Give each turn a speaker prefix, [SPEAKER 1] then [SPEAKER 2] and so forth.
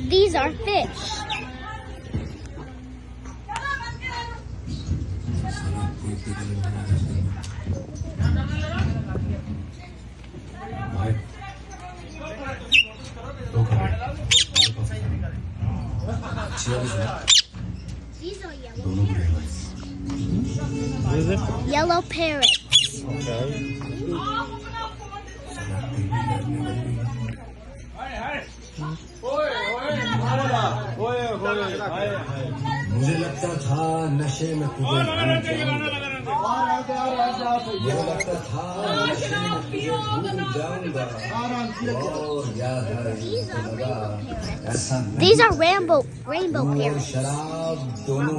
[SPEAKER 1] These are fish. These are yellow parrots.
[SPEAKER 2] What is it?
[SPEAKER 1] Yellow parrots.
[SPEAKER 2] Okay.
[SPEAKER 3] मुझे लगता था नशे में तुझे भूल जाऊंगा और याद आएगा ऐसा
[SPEAKER 1] These are rainbow parrots.
[SPEAKER 3] शराब दोनों